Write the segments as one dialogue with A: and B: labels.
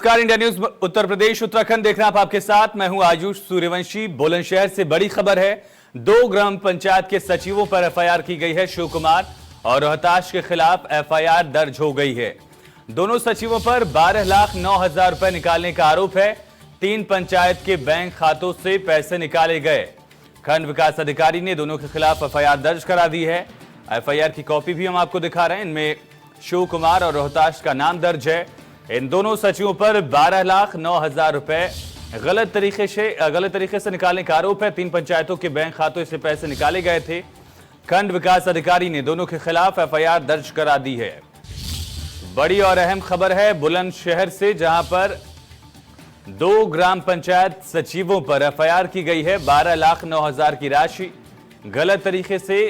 A: नमस्कार, India news Uttar Pradesh Uttarakhand देखना आप आपके साथ। मैं हूं आयुष सूर्यवंशी। बुलंदशहर से बड़ी खबर है। 2 ग्राम पंचायत के सचिवों पर एफआईआर की गई है। शिव कुमार और रोहताश के खिलाफ एफआईआर दर्ज हो गई है। दोनों सचिवों पर 12,09,000 रुपए निकालने का आरोप है। 3 पंचायत के बैंक खातों से पैसे निकाले गए। खंड विकास अधिकारी ने दोनों के खिलाफ एफआईआर दर्ज करा दी है। एफआईआर की कॉपी भी हम आपको दिखा रहे हैं। इनमें शिव कुमार और रोहताश का नाम दर्ज है। इन दोनों सचिवों पर 12,09,000 रुपए गलत तरीके से निकालने का आरोप है। 3 पंचायतों के बैंक खातों से पैसे निकाले गए थे। खंड विकास अधिकारी ने दोनों के खिलाफ एफआईआर दर्ज करा दी है। बड़ी और अहम खबर है बुलंदशहर से, जहां पर 2 ग्राम पंचायत सचिवों पर एफआईआर की गई है। 12,09,000 की राशि गलत तरीके से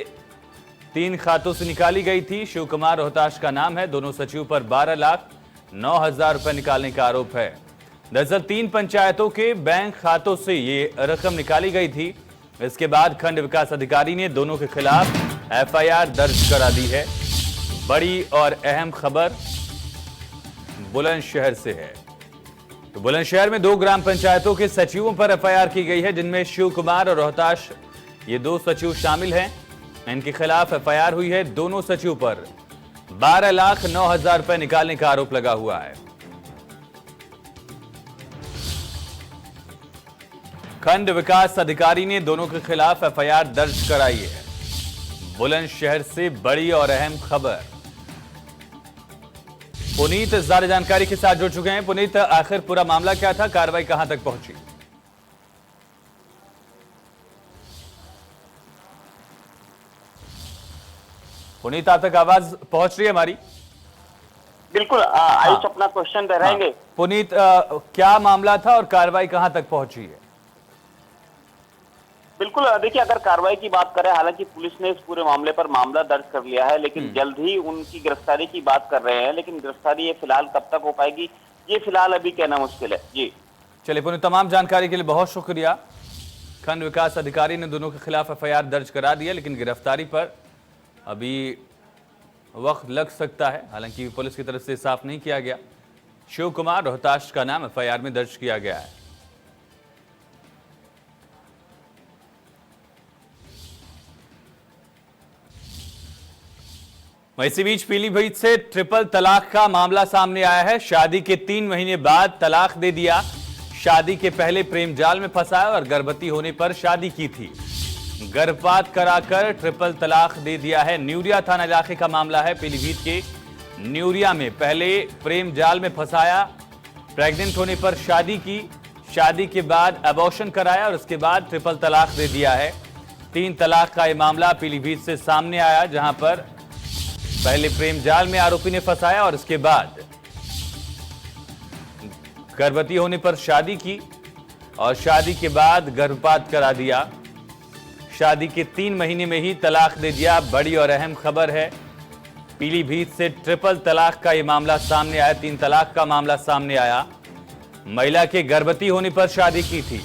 A: 3 खातों से निकाली गई थी। शिव कुमार रोहताश का नाम है। दोनों सचिवों पर 12,09,000 रुपए निकालने का आरोप है। दरअसल 3 पंचायतों के बैंक खातों से ये रकम निकाली गई थी। इसके बाद खंड विकास अधिकारी ने दोनों के खिलाफ एफआईआर दर्ज करा दी है। बड़ी और अहम खबर बुलंदशहर से है। तो बुलंदशहर में 2 ग्राम पंचायतों के सचिवों पर एफआईआर की गई है, जिनमें शिव कुमार और रोहताश ये 2 सचिव शामिल हैं। इनके खिलाफ एफआईआर हुई है। दोनों सचिव पर 12,09,000 रुपए निकालने का आरोप लगा हुआ है। खंड विकास अधिकारी ने दोनों के खिलाफ एफआईआर दर्ज कराई है। बुलंदशहर से बड़ी और अहम खबर। पुनीत ज्यादा जानकारी के साथ जुड़ चुके हैं। पुनीत, आखिर पूरा मामला क्या था? कार्रवाई कहां तक पहुंची? पुनीत, आप तक आवाज पहुंच रही है हमारी?
B: बिल्कुल आयुष, अपना क्वेश्चन दोहराएंगे।
A: पुनीत, क्या मामला था और कार्रवाई कहां तक पहुंची है?
B: बिल्कुल, देखिए, अगर कार्रवाई की बात करें, हालांकि पुलिस ने इस पूरे मामले पर मामला दर्ज कर लिया है, लेकिन जल्द ही उनकी गिरफ्तारी की बात कर रहे हैं। लेकिन गिरफ्तारी ये फिलहाल कब तक हो पाएगी, ये फिलहाल अभी कहना मुश्किल है। जी
A: चलिए पुनीत, तमाम जानकारी के लिए बहुत शुक्रिया। खंड विकास अधिकारी ने दोनों के खिलाफ एफआईआर दर्ज करा दी है, लेकिन गिरफ्तारी पर अभी वक्त लग सकता है। हालांकि पुलिस की तरफ से साफ नहीं किया गया। शिव कुमार रोहताश का नाम एफआईआर में दर्ज किया गया है। इसी बीच पीलीभीत से ट्रिपल तलाक का मामला सामने आया है। शादी के 3 महीने बाद तलाक दे दिया। शादी के पहले प्रेम जाल में फंसाया और गर्भवती होने पर शादी की थी। गर्भपात कराकर ट्रिपल तलाक दे दिया है। न्यूरिया थाना इलाके का मामला है। पीलीभीत के न्यूरिया में पहले प्रेम जाल में फंसाया, प्रेग्नेंट होने पर शादी की, शादी के बाद अबॉर्शन कराया और उसके बाद ट्रिपल तलाक दे दिया है। 3 तलाक का यह मामला पीलीभीत से सामने आया, जहां पर पहले प्रेम जाल में आरोपी ने फंसाया और उसके बाद गर्भवती होने पर शादी की और शादी के बाद गर्भपात करा दिया। शादी के 3 महीने में ही तलाक दे दिया। बड़ी और अहम खबर है। पीलीभीत से ट्रिपल तलाक का यह मामला सामने आया। 3 तलाक का मामला सामने आया। महिला के गर्भवती होने पर शादी की थी,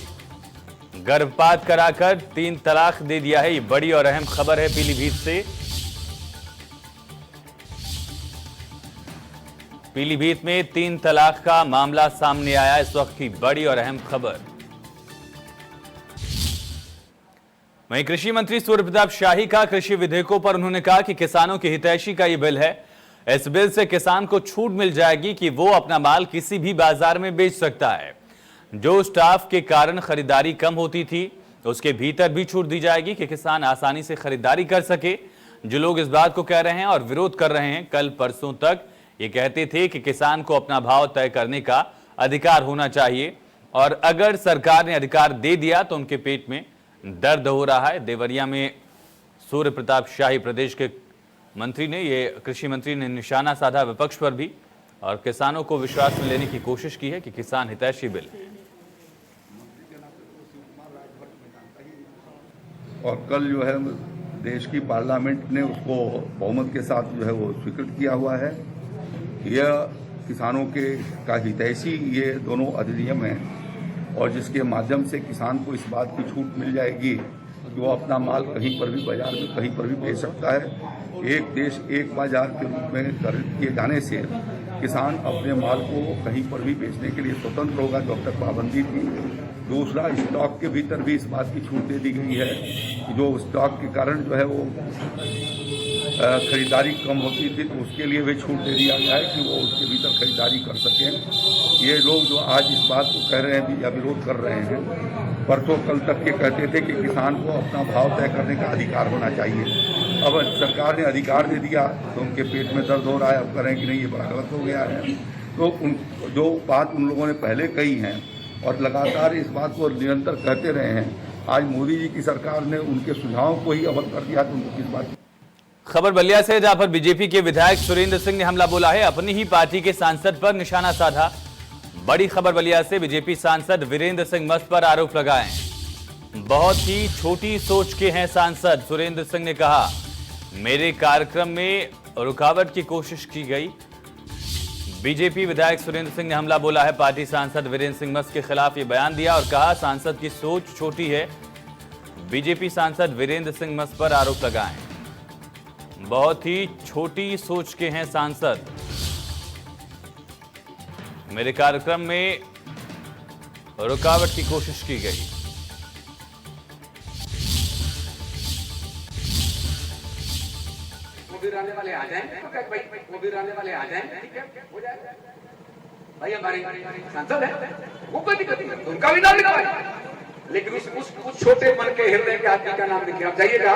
A: गर्भपात कराकर 3 तलाक दे दिया है। ये बड़ी और अहम खबर है पीलीभीत से। पीलीभीत में 3 तलाक का मामला सामने आया। इस वक्त की बड़ी और अहम खबर। वहीं कृषि मंत्री सूर्य प्रताप शाही का कृषि विधेयकों पर उन्होंने कहा कि किसानों की हितैषी का यह बिल है। इस बिल से किसान को छूट मिल जाएगी कि वो अपना माल किसी भी बाजार में बेच सकता है। जो स्टाफ के कारण खरीदारी कम होती थी, उसके भीतर भी छूट दी जाएगी कि किसान आसानी से खरीदारी कर सके। जो लोग इस बात को कह रहे हैं और विरोध कर रहे हैं, कल परसों तक ये कहते थे कि किसान को अपना भाव तय करने का अधिकार होना चाहिए, और अगर सरकार ने अधिकार दे दिया तो उनके पेट में दर्द हो रहा है। देवरिया में सूर्य प्रताप शाही प्रदेश के मंत्री ने, ये कृषि मंत्री ने निशाना साधा विपक्ष पर भी, और किसानों को विश्वास में लेने की कोशिश की है कि किसान हितैषी बिल।
C: और कल जो है देश की पार्लियामेंट ने उसको बहुमत के साथ जो है वो स्वीकृत किया हुआ है। यह किसानों के का हितैषी ये दोनों अधिनियम हैं, और जिसके माध्यम से किसान को इस बात की छूट मिल जाएगी कि वो अपना माल कहीं पर भी बाजार में कहीं पर भी बेच सकता है। एक देश एक बाजार के रूप में खरीद किए जाने से किसान अपने माल को कहीं पर भी बेचने के लिए स्वतंत्र होगा जब तक पाबंदी थी। दूसरा, स्टॉक के भीतर भी इस बात की छूट दे दी गई है कि जो स्टॉक के कारण जो है वो खरीदारी कम होती थी तो उसके लिए भी छूट दे दिया गया है कि वो उसके भीतर खरीदारी कर सकें। ये लोग जो आज इस बात को कह रहे हैं या विरोध कर रहे हैं, परसों कल तक ये कहते थे कि किसान को अपना भाव तय करने का अधिकार होना चाहिए। अब सरकार ने अधिकार दे दिया तो उनके पेट में दर्द हो रहा है। अब कह रहे हैं कि नहीं, ये बड़ा गलत हो गया है। तो जो बात उन लोगों ने पहले कही है और लगातार इस बात को निरंतर कहते रहे हैं, आज मोदी जी की सरकार ने उनके सुझावों को ही अमल कर दिया तो उनको किस बात।
A: खबर बलिया से, जहां पर बीजेपी के विधायक सुरेंद्र सिंह ने हमला बोला है, अपनी ही पार्टी के सांसद पर निशाना साधा। बड़ी खबर बलिया से, बीजेपी सांसद वीरेंद्र सिंह मस्त पर आरोप लगाए। बहुत ही छोटी सोच के हैं सांसद, सुरेंद्र सिंह ने कहा मेरे कार्यक्रम में रुकावट की कोशिश की गई। बीजेपी विधायक सुरेंद्र सिंह ने हमला बोला है, पार्टी सांसद वीरेंद्र सिंह मस्त के खिलाफ ये बयान दिया और कहा सांसद की सोच छोटी है। बीजेपी सांसद वीरेंद्र सिंह मस्त पर आरोप लगाए। बहुत ही छोटी सोच के हैं सांसद, मेरे कार्यक्रम में रुकावट की कोशिश की गई।
D: वो भी रहने वाले आ जाएंगे तो क्या भाई, वो भी रहने वाले आ जाएंगे, ठीक है, हो जाएगा भाई। हमारे सांसद है, वो कोई दिक्कत नहीं, उनका भी नाम लिखवाए, लेकिन उस छोटे मन के हृदय के आदमी का नाम लिखिए। आप जाइएगा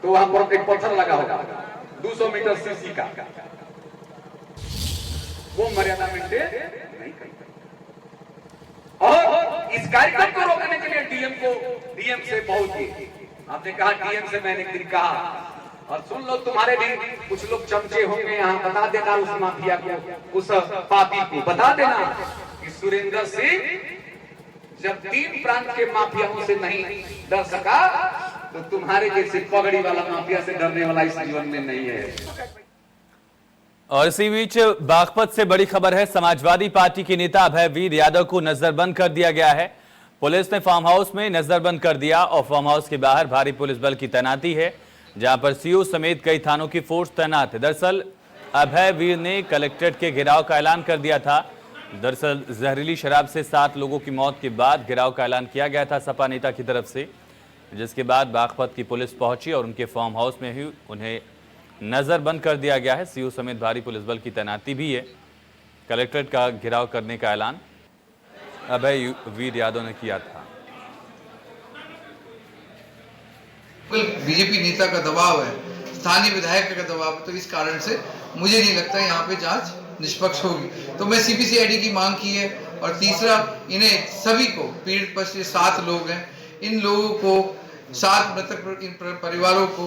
D: तो वहां पर एक पत्थर लगा होगा 200 मीटर सीसी का, वो मर्यादा मेंटेन नहीं करता। और इस कार्यक्रम को रोकने के लिए डीएम से बहुत ही, आपने कहा डीएम से मैंने एक दिन कहा, और सुन लो तुम्हारे भी कुछ लोग चमचे होंगे यहाँ, बता देना उस माफिया को, उस पापी को बता देना कि सुरेंद्र सिंह जब 3 प्रांत के माफियाओं से नहीं डर सका तो तुम्हारे जैसे पगड़ी वाला माफिया से डरने वाला इस जीवन में नहीं है।
A: और इसी बीच बागपत से बड़ी खबर है, समाजवादी पार्टी के नेता अभय वीर यादव को नजरबंद कर दिया गया है। पुलिस ने फार्म हाउस में नजरबंद कर दिया और फार्म हाउस के बाहर भारी पुलिस बल की तैनाती है, जहां पर सीओ समेत कई थानों की फोर्स तैनात है। दरअसल अभय वीर ने कलेक्ट्रेट के घेराव का ऐलान कर दिया था। दरअसल जहरीली शराब से 7 लोगों की मौत के बाद घेराव का ऐलान किया गया था सपा नेता की तरफ से, जिसके बाद बागपत की पुलिस पहुंची और उनके फार्म हाउस में ही उन्हें नजरबंद कर दिया गया है। सीओ समेत भारी पुलिस बल की तैनाती भी है। कलेक्ट्रेट का घेराव करने का ऐलान अभय वीर यादव ने किया था।
E: बीजेपी नेता का दबाव है, स्थानीय विधायक का दबाव है, तो इस कारण से मुझे नहीं लगता यहाँ पे जांच निष्पक्ष होगी। तो मैं सीबीसीआईडी की मांग की है। और तीसरा, इन्हें सभी को, पीड़ित पर से 7 लोग हैं, इन लोगों को 7 मृतक परिवारों को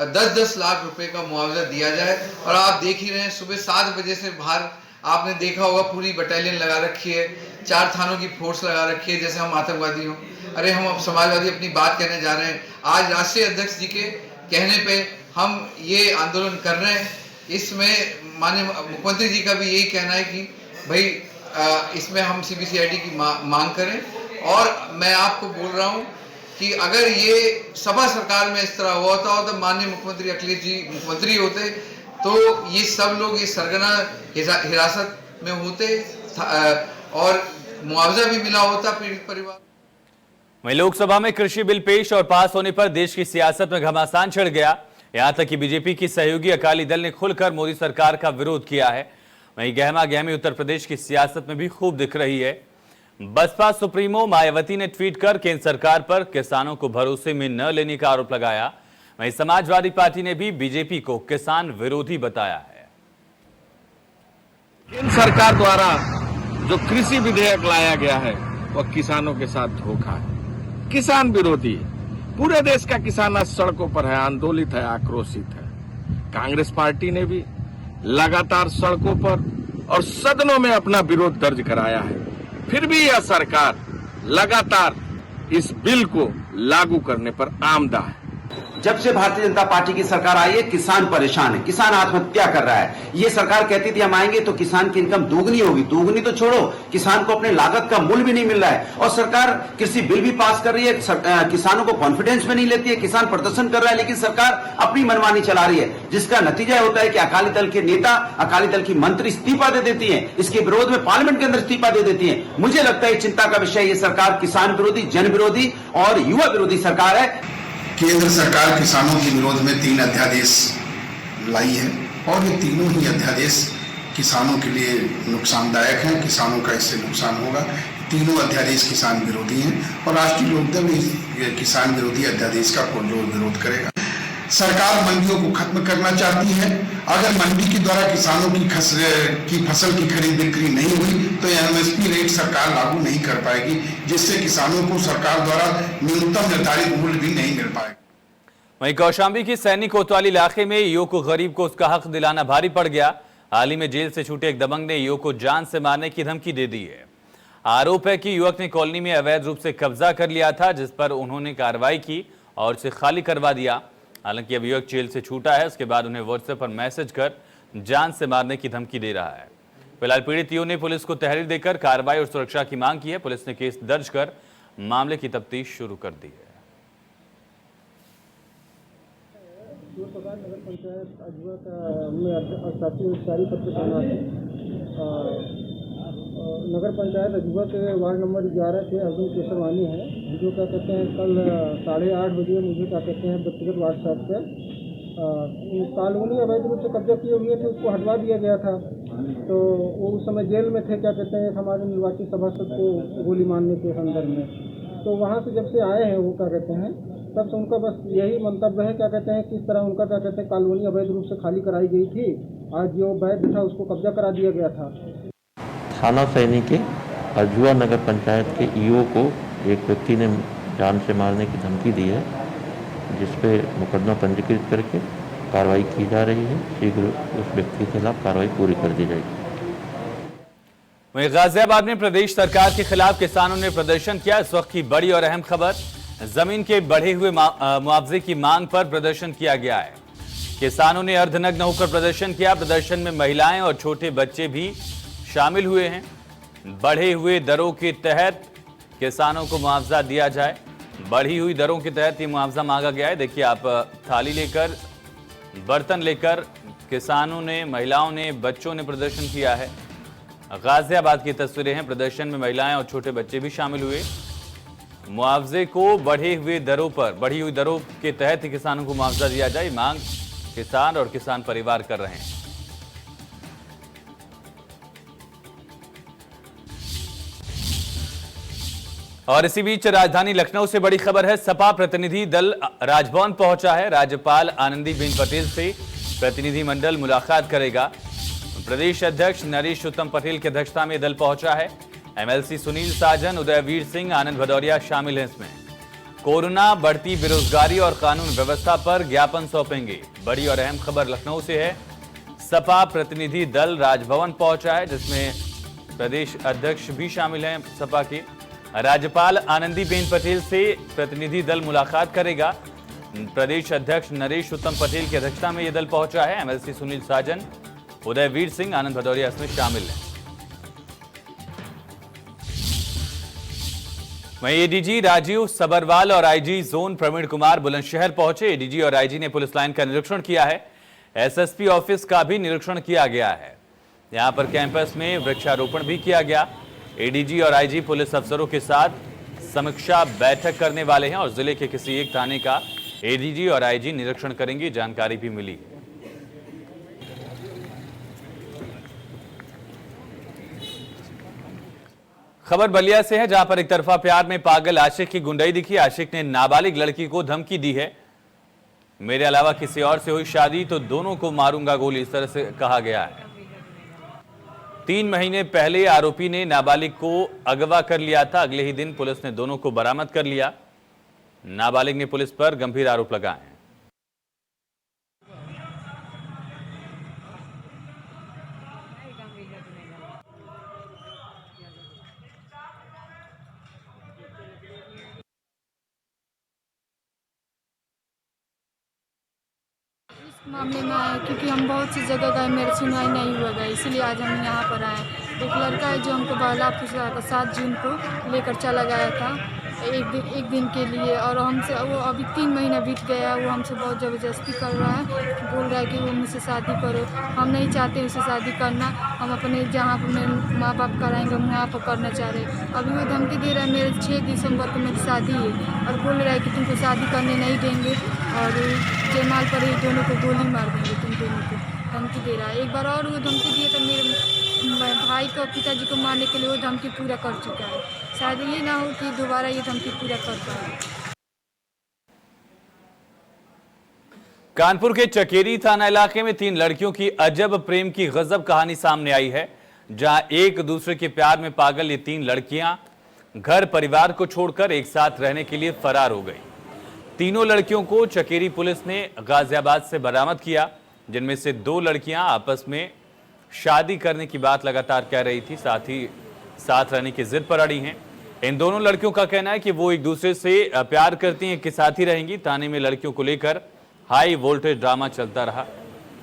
E: 10-10 लाख रुपए का मुआवजा दिया जाए। और आप देख ही रहे हैं, सुबह 7 बजे से बाहर आपने देखा होगा पूरी बटालियन लगा रखी है, 4 थानों की फोर्स लगा रखी है, जैसे हम आतंकवादी हों। अरे हम अब समाजवादी अपनी बात कहने जा रहे हैं। आज राष्ट्रीय अध्यक्ष जी के कहने पे हम ये आंदोलन कर रहे हैं। इसमें माननीय मुख्यमंत्री जी का भी यही कहना है कि भाई इसमें हम सीबीसीआईडी की मांग करें। और मैं आपको बोल रहा हूँ कि अगर ये सपा सरकार में इस तरह हुआ होता तो माननीय मुख्यमंत्री अखिलेश जी मुख्यमंत्री होते तो ये सब लोग ये सरगना हिरासत में होते और मुआवजा भी मिला होता पीड़ित परिवार।
A: वहीं लोकसभा में कृषि बिल पेश और पास होने पर देश की सियासत में घमासान छिड़ गया। यहां तक कि बीजेपी की सहयोगी अकाली दल ने खुलकर मोदी सरकार का विरोध किया है। वहीं गहमा गहमी उत्तर प्रदेश की सियासत में भी खूब दिख रही है। बसपा सुप्रीमो मायावती ने ट्वीट कर केंद्र सरकार पर किसानों को भरोसे में न लेने का आरोप लगाया। वहीं समाजवादी पार्टी ने भी बीजेपी को किसान विरोधी बताया है।
F: केंद्र सरकार द्वारा जो कृषि विधेयक लाया गया है वह किसानों के साथ धोखा है, किसान विरोधी है। पूरे देश का किसान आज सड़कों पर है, आंदोलित है, आक्रोशित है। कांग्रेस पार्टी ने भी लगातार सड़कों पर और सदनों में अपना विरोध दर्ज कराया है। फिर भी यह सरकार लगातार इस बिल को लागू करने पर आमदा है।
G: जब से भारतीय जनता पार्टी की सरकार आई है किसान परेशान है, किसान आत्महत्या कर रहा है। ये सरकार कहती थी हम आएंगे तो किसान की इनकम दोगुनी होगी, दोगुनी तो छोड़ो, किसान को अपने लागत का मूल्य भी नहीं मिल रहा है। और सरकार कृषि बिल भी पास कर रही है, किसानों को कॉन्फिडेंस में नहीं लेती है, किसान प्रदर्शन कर रहा है लेकिन सरकार अपनी मनमानी चला रही है, जिसका नतीजा होता है कि अकाली दल के नेता, अकाली दल की मंत्री इस्तीफा दे देती है, इसके विरोध में पार्लियामेंट के अंदर इस्तीफा दे देती है। मुझे लगता है चिंता का विषय ये सरकार किसान विरोधी, जन विरोधी और युवा विरोधी सरकार है।
H: केंद्र सरकार किसानों के विरोध में 3 अध्यादेश लाई है और ये तीनों ही अध्यादेश किसानों के लिए नुकसानदायक हैं, किसानों का इससे नुकसान होगा। तीनों अध्यादेश किसान विरोधी हैं और राष्ट्रीय लोकदल इस किसान विरोधी अध्यादेश का पुरजोर विरोध करेगा। सरकार मंडियों को खत्म करना चाहती है। अगर मंडी के द्वारा किसानों की फसल की खरीद बिक्री नहीं हुई तो एमएसपी रेट सरकार लागू नहीं कर पाएगी, जिससे किसानों को सरकार द्वारा न्यूनतम निर्धारित मूल्य भी नहीं मिल पाएगा।
A: वहीं कौशाम्बी की सैनी कोतवाली इलाके में ईओ को गरीब को उसका हक दिलाना भारी पड़ गया। हाल ही में जेल से छूटे एक दबंग ने ईओ को जान से मारने की धमकी दे दी है। आरोप है कि युवक ने कॉलोनी में अवैध रूप से कब्जा कर लिया था, जिस पर उन्होंने कार्रवाई की और उसे खाली करवा दिया। हालांकि अब युवक जेल से छूटा है, उसके बाद उन्हें व्हाट्सएप पर मैसेज कर जान से मारने की धमकी दे रहा है। फिलहाल पीड़ित ईओ ने पुलिस को तहरीर देकर कार्रवाई और सुरक्षा की मांग की है। पुलिस ने केस दर्ज कर मामले की तफ्तीश शुरू कर दी है।
I: नगर पंचायत अजवा में अधिकारी पद पर तैनात है। नगर पंचायत अजवा के वार्ड नंबर 11 के अर्जुन केसरवानी है, जो क्या कहते हैं कल 8:30 बजे मुझे क्या कहते हैं व्यक्तिगत व्हाट्सएप पे कॉलोनी अवैध रूप से कब्जा किए हुए थे, उसको हटवा दिया गया था। तो वो उस समय जेल में थे, क्या कहते हैं हमारे निर्वाचित सभासद को गोली मारने के संदर्भ में। तो वहाँ से जब से आए हैं वो क्या कहते हैं तब से उनका बस यही मंतव्य है, क्या कहते हैं किस तरह उनका क्या कहते हैं कॉलोनी अवैध रूप से खाली कराई गई थी, आज जो वैध था उसको कब्जा करा दिया गया था।
J: थाना सैनी के अजवा नगर पंचायत के ईओ को एक व्यक्ति ने जान से मारने की धमकी दी है, जिस पे मुकदमा पंजीकृत करके कार्रवाई की जा रही है। शीघ्र उस व्यक्ति के खिलाफ कार्रवाई पूरी कर दी जाएगी।
A: वहीं गाजियाबाद में प्रदेश सरकार के खिलाफ किसानों ने प्रदर्शन किया। इस वक्त की बड़ी और अहम खबर, जमीन के बढ़े हुए मुआवजे की मांग पर प्रदर्शन किया गया है। किसानों ने अर्धनग्न होकर प्रदर्शन किया। प्रदर्शन में महिलाएं और छोटे बच्चे भी शामिल हुए हैं। बढ़े हुए दरों के तहत किसानों को मुआवजा दिया जाए। बढ़ी हुई दरों के तहत ये मुआवजा मांगा गया है। देखिए आप, थाली लेकर, बर्तन लेकर किसानों ने, महिलाओं ने, बच्चों ने प्रदर्शन किया है। गाजियाबाद की तस्वीरें हैं। प्रदर्शन में महिलाएं और छोटे बच्चे भी शामिल हुए। मुआवजे को बढ़ी हुई दरों के तहत ही किसानों को मुआवजा दिया जाए, मांग किसान और किसान परिवार कर रहे हैं। और इसी बीच राजधानी लखनऊ से बड़ी खबर है। सपा प्रतिनिधि दल राजभवन पहुंचा है। राज्यपाल आनंदीबेन पटेल से प्रतिनिधिमंडल मुलाकात करेगा। प्रदेश अध्यक्ष नरेश उत्तम पटेल की अध्यक्षता में दल पहुंचा है। एमएलसी सुनील साजन, उदयवीर सिंह, आनंद भदौरिया शामिल हैं इसमें। कोरोना, बढ़ती बेरोजगारी और कानून व्यवस्था पर ज्ञापन सौंपेंगे। बड़ी और अहम खबर लखनऊ से है। सपा प्रतिनिधि दल राजभवन पहुंचा है, जिसमें प्रदेश अध्यक्ष भी शामिल हैं सपा के। राज्यपाल आनंदीबेन पटेल से प्रतिनिधि दल मुलाकात करेगा। प्रदेश अध्यक्ष नरेश उत्तम पटेल की अध्यक्षता में यह दल पहुंचा है। एमएलसी सुनील साजन, उदयवीर सिंह, आनंद भदौरिया इसमें शामिल हैं। वहीं एडीजी राजीव सबरवाल और आईजी जोन प्रवीण कुमार बुलंदशहर पहुंचे। एडीजी और आईजी ने पुलिस लाइन का निरीक्षण किया है। एसएसपी ऑफिस का भी निरीक्षण किया गया है। यहां पर कैंपस में वृक्षारोपण भी किया गया। एडीजी और आईजी पुलिस अफसरों के साथ समीक्षा बैठक करने वाले हैं और जिले के किसी एक थाने का एडीजी और आईजी निरीक्षण करेंगे, जानकारी भी मिली। खबर बलिया से है, जहां पर एक तरफा प्यार में पागल आशिक की गुंडाई दिखी। आशिक ने नाबालिग लड़की को धमकी दी है, मेरे अलावा किसी और से हुई शादी तो दोनों को मारूंगा गोली, इस तरह से कहा गया है। 3 महीने पहले आरोपी ने नाबालिग को अगवा कर लिया था। अगले ही दिन पुलिस ने दोनों को बरामद कर लिया। नाबालिग ने पुलिस पर गंभीर आरोप लगाए हैं।
K: मामले में आए क्योंकि हम बहुत सी जगह गए, मेरी सुनवाई नहीं हुआ गई, इसलिए आज हम यहाँ पर आए। एक लड़का है जो हमको बहला फुसला था, 7 जून को लेकर चला गया था एक दिन के लिए, और हमसे वो अभी 3 महीना बीत गया। वो हमसे बहुत ज़बरदस्ती कर रहा है, बोल रहा है कि वो मुझसे शादी करो। हम नहीं चाहते उससे शादी करना, हम अपने जहाँ पर मेरे माँ बाप कराएंगे हम वहाँ पर करना चाह रहे हैं। अभी वो धमकी दे रहा है, मेरे 6 दिसंबर को मेरी शादी है, और बोल रहा है कि तुमको शादी करने नहीं देंगे और जयमाल पर ही दोनों को गोली मार देंगे, तुम दोनों को धमकी दे रहा है। एक बार और वो धमकी दिया तो मेरे भाई को, पिताजी को मारने के लिए वो धमकी पूरा कर चुका है। शायद ये ना हो कि दोबारा ये धमकी पूरा कर पाए।
A: कानपुर के चकेरी थाना इलाके में 3 लड़कियों की अजब प्रेम की गजब कहानी सामने आई है, जहां एक दूसरे के प्यार में पागल ये 3 लड़कियां घर परिवार को छोड़कर एक साथ रहने के लिए फरार हो गई। तीनों लड़कियों को चकेरी पुलिस ने गाजियाबाद से बरामद किया, जिनमें से 2 लड़कियां आपस में शादी करने की बात लगातार कह रही थी, साथ ही साथ रहने की जिद पर अड़ी हैं। इन दोनों लड़कियों का कहना है कि वो एक दूसरे से प्यार करती हैं, कि साथ ही रहेंगी। थाने में लड़कियों को लेकर हाई वोल्टेज ड्रामा चलता रहा।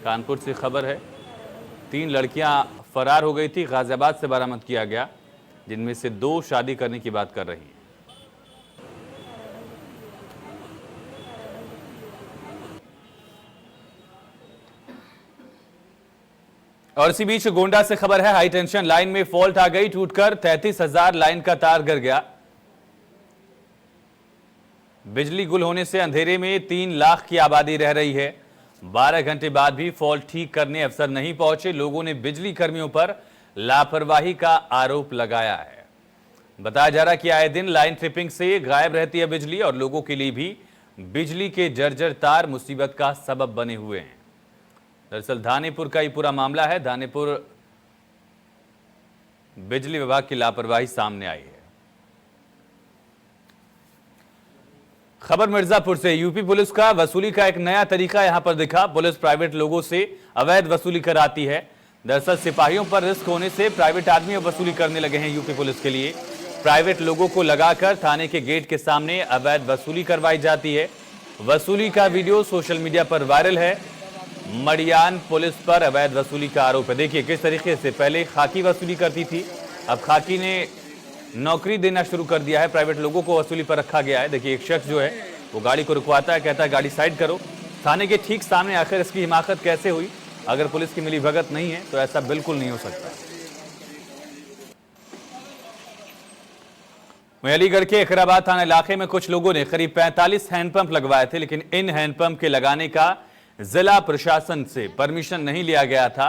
A: कानपुर से खबर है, 3 लड़कियां फरार हो गई थी, गाजियाबाद से बरामद किया गया, जिनमें से 2 शादी करने की बात कर रही हैं। और इसी बीच गोंडा से खबर है, हाई टेंशन लाइन में फॉल्ट आ गई, टूटकर 33,000 लाइन का तार गिर गया। बिजली गुल होने से अंधेरे में 3 लाख की आबादी रह रही है। 12 घंटे बाद भी फॉल्ट ठीक करने अफसर नहीं पहुंचे। लोगों ने बिजली कर्मियों पर लापरवाही का आरोप लगाया है। बताया जा रहा है कि आए दिन लाइन ट्रिपिंग से गायब रहती है बिजली, और लोगों के लिए भी बिजली के जर्जर तार मुसीबत का सबब बने हुए हैं। दरअसल धानेपुर का ये पूरा मामला है। धानेपुर बिजली विभाग की लापरवाही सामने आई है। खबर मिर्जापुर से, यूपी पुलिस का वसूली का एक नया तरीका यहां पर दिखा। पुलिस प्राइवेट लोगों से अवैध वसूली कराती है। दरअसल सिपाहियों पर रिस्क होने से प्राइवेट आदमी वसूली करने लगे हैं। यूपी पुलिस के लिए प्राइवेट लोगों को लगाकर थाने के गेट के सामने अवैध वसूली करवाई जाती है। वसूली का वीडियो सोशल मीडिया पर वायरल है। मडियान पुलिस पर अवैध वसूली का आरोप है। देखिए किस तरीके से पहले खाकी वसूली करती थी, अब खाकी ने नौकरी देना शुरू कर दिया है, प्राइवेट लोगों को वसूली पर रखा गया है। देखिए एक शख्स जो है वो गाड़ी को रुकवाता है, कहता है गाड़ी साइड करो, थाने के ठीक सामने। आखिर इसकी हिमाकत कैसे हुई? अगर पुलिस की मिलीभगत नहीं है तो ऐसा बिल्कुल नहीं हो सकता। अलीगढ़ के इकराबाद थाना इलाके में कुछ लोगों ने करीब 45 हैंडपंप लगवाए थे, लेकिन इन हैंडपंप के लगाने का जिला प्रशासन से परमिशन नहीं लिया गया था।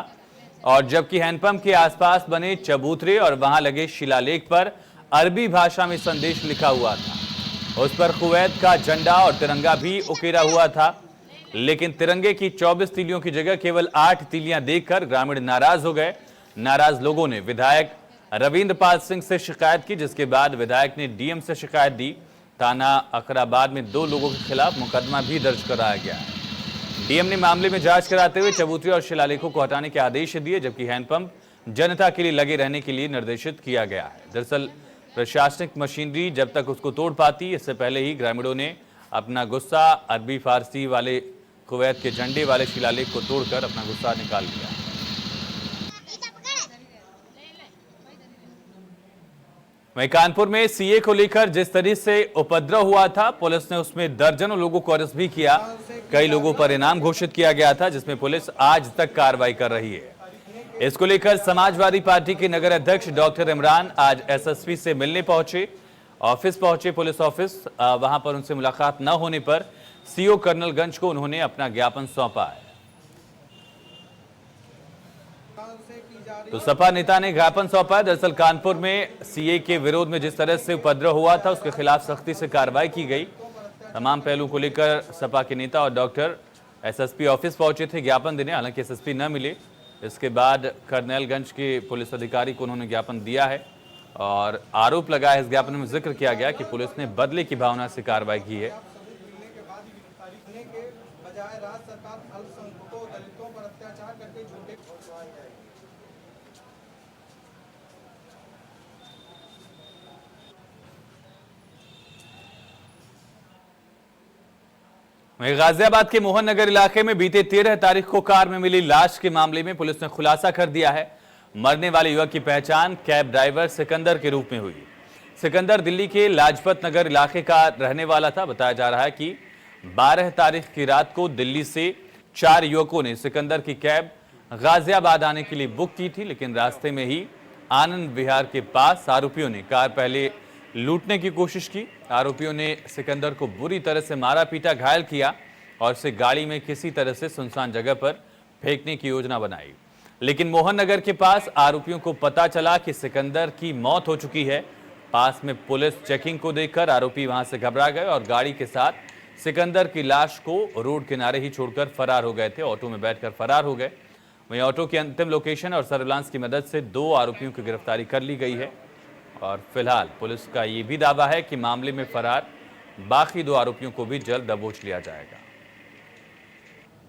A: और जबकि हैंडपंप के आसपास बने चबूतरे और वहां लगे शिलालेख पर अरबी भाषा में संदेश लिखा हुआ था। उस पर कुवैत का झंडा और तिरंगा भी उकेरा हुआ था, लेकिन तिरंगे की 24 तीलियों की जगह केवल 8 तीलियां देखकर ग्रामीण नाराज हो गए। नाराज लोगों ने विधायक रविंद्रपाल सिंह से शिकायत की, जिसके बाद विधायक ने डीएम से शिकायत दी। थाना अकराबाद में 2 लोगों के खिलाफ मुकदमा भी दर्ज कराया गया है। डीएम ने मामले में जांच कराते हुए चबूतरे और शिलालेखों को हटाने के आदेश दिए, जबकि हैंडपंप जनता के लिए लगे रहने के लिए निर्देशित किया गया है। दरअसल प्रशासनिक मशीनरी जब तक उसको तोड़ पाती, इससे पहले ही ग्रामीणों ने अपना गुस्सा अरबी फारसी वाले कुवैत के झंडे वाले शिलालेख को तोड़कर अपना गुस्सा निकाल लिया। वहीं कानपुर में सीए को लेकर जिस तरह से उपद्रव हुआ था, पुलिस ने उसमें दर्जनों लोगों को अरेस्ट भी किया। कई लोगों पर इनाम घोषित किया गया था, जिसमें पुलिस आज तक कार्रवाई कर रही है। इसको लेकर समाजवादी पार्टी के नगर अध्यक्ष डॉक्टर इमरान आज एसएसपी से मिलने पहुंचे, ऑफिस पहुंचे, पुलिस ऑफिस। वहां पर उनसे मुलाकात न होने पर सीओ कर्नलगंज को उन्होंने अपना ज्ञापन सौंपा है। तो सपा नेता ने ज्ञापन सौंपा है। दरअसल कानपुर में सीए के विरोध में जिस तरह से उपद्रव हुआ था, उसके खिलाफ सख्ती से कार्रवाई की गई। तमाम पहलू को लेकर सपा के नेता और डॉक्टर एसएसपी ऑफिस पहुंचे थे ज्ञापन देने, हालांकि एसएसपी न मिले। इसके बाद कर्नलगंज के पुलिस अधिकारी को उन्होंने ज्ञापन दिया है और आरोप लगाया। इस ज्ञापन में जिक्र किया गया कि पुलिस ने बदले की भावना से कार्रवाई की है। वहीं गाजियाबाद के मोहन नगर इलाके में बीते 13 तारीख को कार में मिली लाश के मामले में पुलिस ने खुलासा कर दिया है। मरने वाले युवक की पहचान कैब ड्राइवर सिकंदर के रूप में हुई। सिकंदर दिल्ली के लाजपत नगर इलाके का रहने वाला था। बताया जा रहा है कि 12 तारीख की रात को दिल्ली से 4 युवकों ने सिकंदर की कैब गाजियाबाद आने के लिए बुक की थी, लेकिन रास्ते में ही आनंद विहार के पास आरोपियों ने कार पहले लूटने की कोशिश की। आरोपियों ने सिकंदर को बुरी तरह से मारा पीटा, घायल किया और उसे गाड़ी में किसी तरह से सुनसान जगह पर फेंकने की योजना बनाई। लेकिन मोहन नगर के पास आरोपियों को पता चला कि सिकंदर की मौत हो चुकी है। पास में पुलिस चेकिंग को देखकर आरोपी वहां से घबरा गए और गाड़ी के साथ सिकंदर की लाश को रोड किनारे ही छोड़कर फरार हो गए थे। ऑटो में बैठकर फरार हो गए। वहीं ऑटो की अंतिम लोकेशन और सर्विलांस की मदद से 2 आरोपियों की गिरफ्तारी कर ली गई है और फिलहाल पुलिस का ये भी दावा है कि मामले में फरार बाकी 2 आरोपियों को भी जल्द दबोच लिया जाएगा।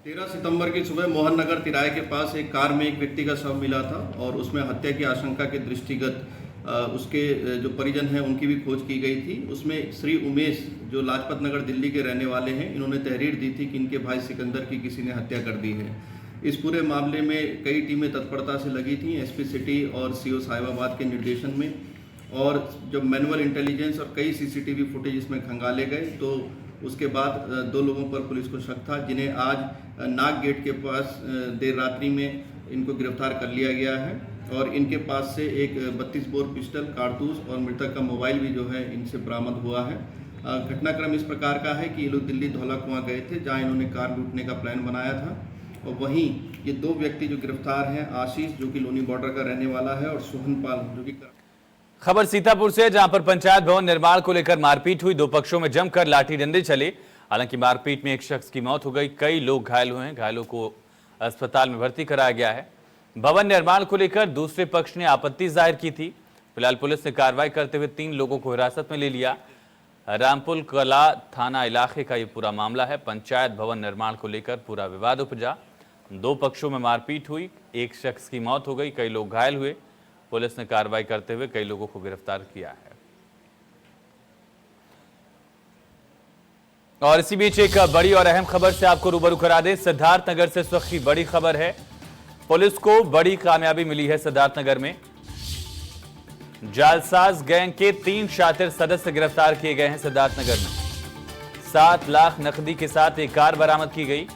L: 13 सितंबर की सुबह मोहन नगर तिराहे के पास एक कार में एक व्यक्ति का शव मिला था और उसमें हत्या की आशंका के दृष्टिगत उसके जो परिजन हैं उनकी भी खोज की गई थी। उसमें श्री उमेश जो लाजपत नगर दिल्ली के रहने वाले हैं, इन्होंने तहरीर दी थी कि इनके भाई सिकंदर की किसी ने हत्या कर दी है। इस पूरे मामले में कई टीमें तत्परता से लगी थी, एसपी सिटी और सीओ साहिबाबाद के निर्देशन में, और जब मैनुअल इंटेलिजेंस और कई सीसीटीवी फुटेज इसमें खंगाले गए तो उसके बाद 2 लोगों पर पुलिस को शक था, जिन्हें आज नाग गेट के पास देर रात्रि में इनको गिरफ्तार कर लिया गया है और इनके पास से एक 32 बोर पिस्टल, कारतूस और मृतक का मोबाइल भी जो है इनसे बरामद हुआ है। घटनाक्रम इस प्रकार का है कि ये लोग दिल्ली धौला कुआं गए थे, जहाँ इन्होंने कार लूटने का प्लान बनाया था और वहीं ये 2 व्यक्ति जो गिरफ्तार हैं, आशीष जो कि लोनी बॉर्डर का रहने वाला है और सोहनपाल जो कि।
A: खबर सीतापुर से, जहां पर पंचायत भवन निर्माण को लेकर मारपीट हुई। 2 पक्षों में जमकर लाठी डंडे चले। हालांकि मारपीट में एक शख्स की मौत हो गई, कई लोग घायल हुए हैं। घायलों को अस्पताल में भर्ती कराया गया है। भवन निर्माण को लेकर दूसरे पक्ष ने आपत्ति जाहिर की थी। फिलहाल पुलिस ने कार्रवाई करते हुए 3 लोगों को हिरासत में ले लिया। रामपुर कला थाना इलाके का ये पूरा मामला है। पंचायत भवन निर्माण को लेकर पूरा विवाद उपजा। 2 पक्षों में मारपीट हुई, एक शख्स की मौत हो गई, कई लोग घायल हुए। पुलिस ने कार्रवाई करते हुए कई लोगों को गिरफ्तार किया है। और इसी बीच एक बड़ी और अहम खबर से आपको रूबरू करा दें। सिद्धार्थनगर से इस वक्त की बड़ी खबर है। पुलिस को बड़ी कामयाबी मिली है। सिद्धार्थनगर में जालसाज गैंग के 3 शातिर सदस्य गिरफ्तार किए गए हैं। सिद्धार्थनगर में 7 लाख नकदी के साथ एक कार बरामद की गई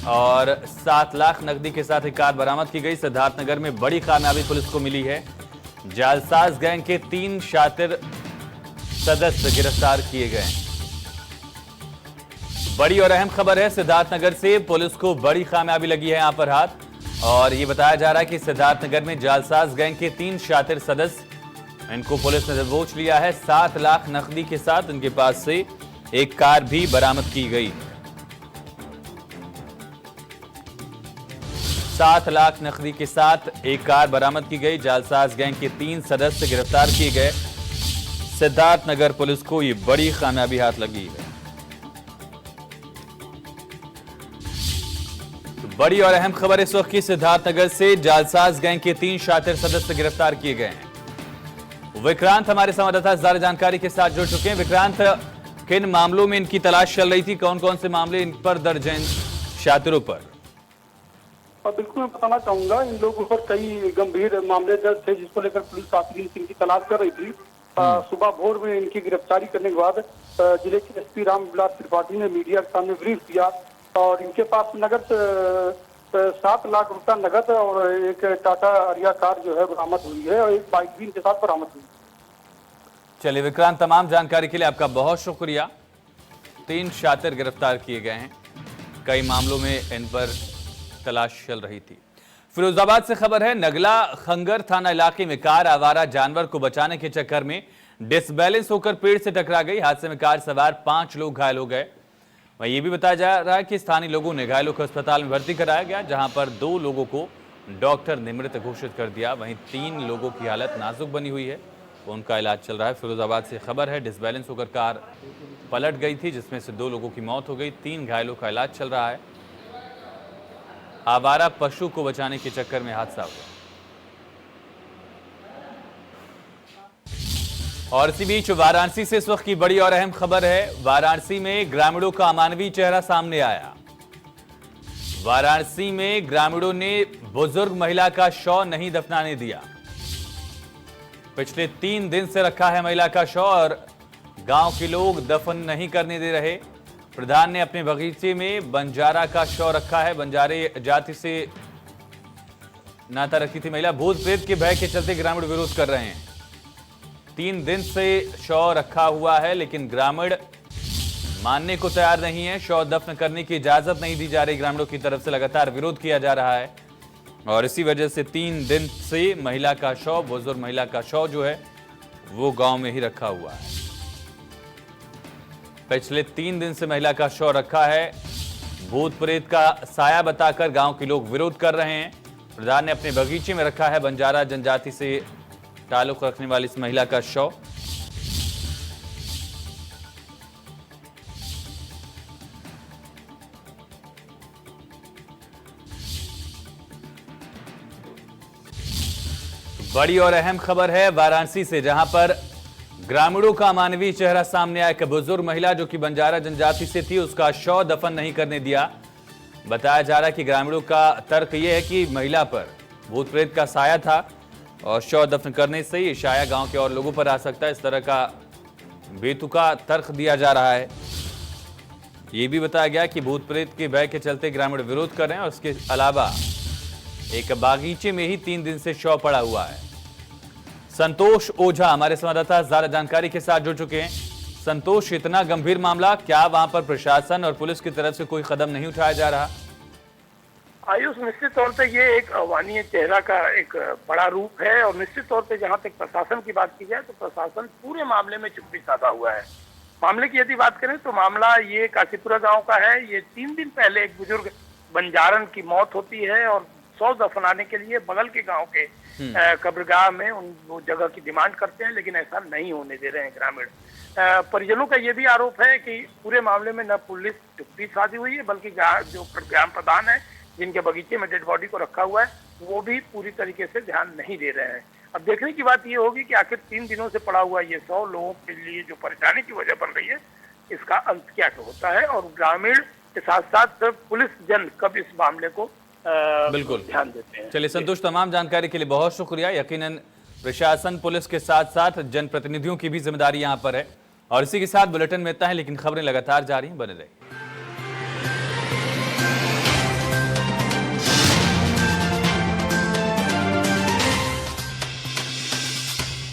A: और 7 लाख नकदी के साथ एक कार बरामद की गई। सिद्धार्थनगर में बड़ी कामयाबी पुलिस को मिली है। जालसाज गैंग के 3 शातिर सदस्य गिरफ्तार किए गए हैं। बड़ी और अहम खबर है। सिद्धार्थनगर से पुलिस को बड़ी कामयाबी लगी है यहां पर हाथ। और ये बताया जा रहा है कि सिद्धार्थनगर में जालसाज गैंग के 3 शातिर सदस्य, इनको पुलिस ने दबोच लिया है। 7 लाख नकदी के साथ इनके पास से एक कार भी बरामद की गई। 7 लाख नकदी के साथ एक कार बरामद की गई। जालसाज गैंग के 3 सदस्य गिरफ्तार किए गए। सिद्धार्थनगर पुलिस को ये बड़ी कामयाबी हाथ लगी है। बड़ी और अहम खबर इस वक्त की सिद्धार्थनगर से, जालसाज गैंग के 3 शातिर सदस्य गिरफ्तार किए गए हैं। विक्रांत हमारे संवाददाता ज्यादा जानकारी के साथ जुड़ चुके हैं। विक्रांत, किन मामलों में इनकी तलाश चल रही थी? कौन कौन से मामले इन पर दर्ज हैं शातिरों पर?
I: बिल्कुल मैं बताना चाहूंगा, इन लोगों पर कई गंभीर मामले दर्ज थे, जिसको लेकर पुलिस काफी दिन से इनकी तलाश कर रही थी। सुबह भोर में इनकी गिरफ्तारी करने के बाद जिले के एसपी रामविलास त्रिपाठी ने मीडिया के सामने ब्रीफ दिया और इनके पास नगद 7 लाख रुपया नगद और एक टाटा अरिया कार जो है बरामद हुई है और एक बाइक भी इनके साथ बरामद हुई।
A: चलिए विक्रांत, तमाम जानकारी के लिए आपका बहुत शुक्रिया। 3 शातिर गिरफ्तार किए गए हैं। कई मामलों में इन पर तलाश चल रही थी। फिरोजाबाद से खबर है। नगला खंगर थाना इलाके में कार आवारा जानवर को बचाने के चक्कर में डिसबैलेंस होकर पेड़ से टकरा गई। हादसे में कार सवार 5 लोग घायल हो गए। वहीं ये भी बताया जा रहा है कि स्थानीय लोगों ने घायलों को अस्पताल में भर्ती कराया गया, जहां पर 2 लोगों को डॉक्टर ने मृत घोषित कर दिया। वहीं 3 लोगों की हालत नाजुक बनी हुई है, उनका इलाज चल रहा है। फिरोजाबाद से खबर है, डिसबैलेंस होकर कार पलट गई थी, जिसमें से 2 लोगों की मौत हो गई। 3 घायलों का इलाज चल रहा है। आवारा पशु को बचाने के चक्कर में हादसा हुआ। और इसी बीच वाराणसी से इस वक्त की बड़ी और अहम खबर है। वाराणसी में ग्रामीणों का अमानवीय चेहरा सामने आया। वाराणसी में ग्रामीणों ने बुजुर्ग महिला का शव नहीं दफनाने दिया। पिछले 3 दिन से रखा है महिला का शव और गांव के लोग दफन नहीं करने दे रहे। प्रधान ने अपने बगीचे में बंजारा का शव रखा है। बंजारे जाति से नाता रखती थी महिला। भूत प्रेत के भय के चलते ग्रामीण विरोध कर रहे हैं। 3 दिन से शव रखा हुआ है लेकिन ग्रामीण मानने को तैयार नहीं है। शव दफन करने की इजाजत नहीं दी जा रही। ग्रामीणों की तरफ से लगातार विरोध किया जा रहा है और इसी वजह से 3 दिन से महिला का शव, बुजुर्ग महिला का शव जो है वो गांव में ही रखा हुआ है। पिछले 3 दिन से महिला का शव रखा है। भूत प्रेत का साया बताकर गांव के लोग विरोध कर रहे हैं। प्रधान ने अपने बगीचे में रखा है बंजारा जनजाति से ताल्लुक रखने वाली इस महिला का शव। बड़ी और अहम खबर है वाराणसी से, जहां पर ग्रामीणों का अमानवीय चेहरा सामने आया। एक बुजुर्ग महिला जो कि बंजारा जनजाति से थी, उसका शव दफन नहीं करने दिया। बताया जा रहा है कि ग्रामीणों का तर्क यह है कि महिला पर भूत प्रेत का साया था और शव दफन करने से ये साया गांव के और लोगों पर आ सकता है। इस तरह का बेतुका तर्क दिया जा रहा है। ये भी बताया गया कि भूत प्रेत के भय के चलते ग्रामीण विरोध कर रहे हैं और उसके अलावा एक बागीचे में ही 3 दिन से शव पड़ा हुआ है। संतोष ओझा हमारे संवाददाता ज्यादा जानकारी के साथ जुड़ चुके हैं। संतोष, इतना गंभीर मामला, क्या वहां पर प्रशासन और पुलिस की तरफ से कोई कदम नहीं उठाया जा रहा?
M: आयुष, निश्चित तौर पे ये एक अवानीय चेहरा का एक बड़ा रूप है और निश्चित तौर पे जहां तक प्रशासन की बात की जाए तो प्रशासन पूरे मामले में चुप्पी साधा हुआ है। मामले की यदि बात करें तो मामला ये काशीपुरा गांव का है। ये 3 दिन पहले एक बुजुर्ग बंजारन की मौत होती है और शव दफनाने के लिए बगल के गांव के कब्रगाह में वो जगह की डिमांड करते हैं, लेकिन ऐसा नहीं होने दे रहे हैं ग्रामीण। परिजनों का ये भी आरोप है कि पूरे मामले में न पुलिस चुप्पी साधी हुई है, बल्कि जो ग्राम प्रधान है जिनके बगीचे में डेड बॉडी को रखा हुआ है वो भी पूरी तरीके से ध्यान नहीं दे रहे हैं। अब देखने की बात ये होगी कि आखिर 3 दिनों से पड़ा हुआ ये शव लोगों के लिए जो परेशानी की वजह बन रही है, इसका अंत क्या होता है और ग्रामीण के साथ साथ पुलिस जन कब इस मामले को
A: बिल्कुल
M: ध्यान देते हैं।
A: चलिए संतोष, तमाम जानकारी के लिए बहुत शुक्रिया। यकीनन प्रशासन, पुलिस के साथ साथ जनप्रतिनिधियों की भी जिम्मेदारी यहां पर है। और इसी के साथ बुलेटिन में इतना है, लेकिन खबरें लगातार जारी बने रहेंगी।